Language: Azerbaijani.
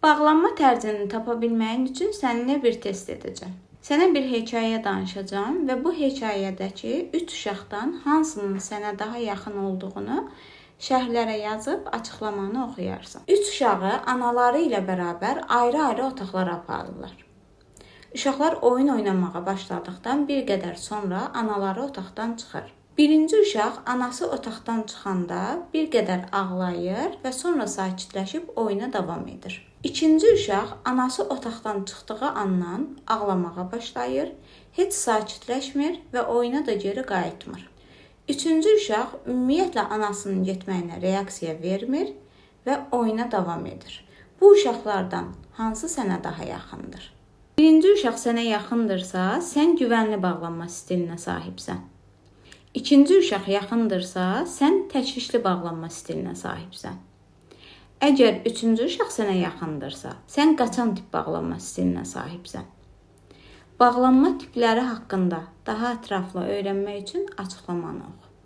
Bağlanma tərzini tapa bilməyin üçün səninlə bir test edəcəm. Sənə bir hekayə danışacağam və bu hekayədəki 3 uşaqdan hansının sənə daha yaxın olduğunu şərhlərə yazıb açıqlamanı oxuyarsan. 3 uşağı anaları ilə bərabər ayrı-ayrı otaqlara aparırlar. Uşaqlar oyun oynamağa başladıqdan bir qədər sonra anaları otaqdan çıxır. Birinci uşaq anası otaqdan çıxanda bir qədər ağlayır və sonra sakitləşib oyuna davam edir. İkinci uşaq anası otaqdan çıxdığı andan ağlamağa başlayır, heç sakitləşmir və oyuna da geri qayıtmır. Üçüncü uşaq ümumiyyətlə anasının getməyinə reaksiya vermir və oyuna davam edir. Bu uşaqlardan hansı sənə daha yaxındır? Birinci uşaq sənə yaxındırsa, sən güvənli bağlanma stilinə sahibsən. İkinci uşaq yaxındırsa, sən təşvişli bağlanma stilinə sahibsən. Əgər üçüncü uşaq sənə yaxındırsa, sən qaçan tip bağlanma stilinə sahibsən. Bağlanma tipləri haqqında daha ətraflı öyrənmək üçün açıqlamanı oxu.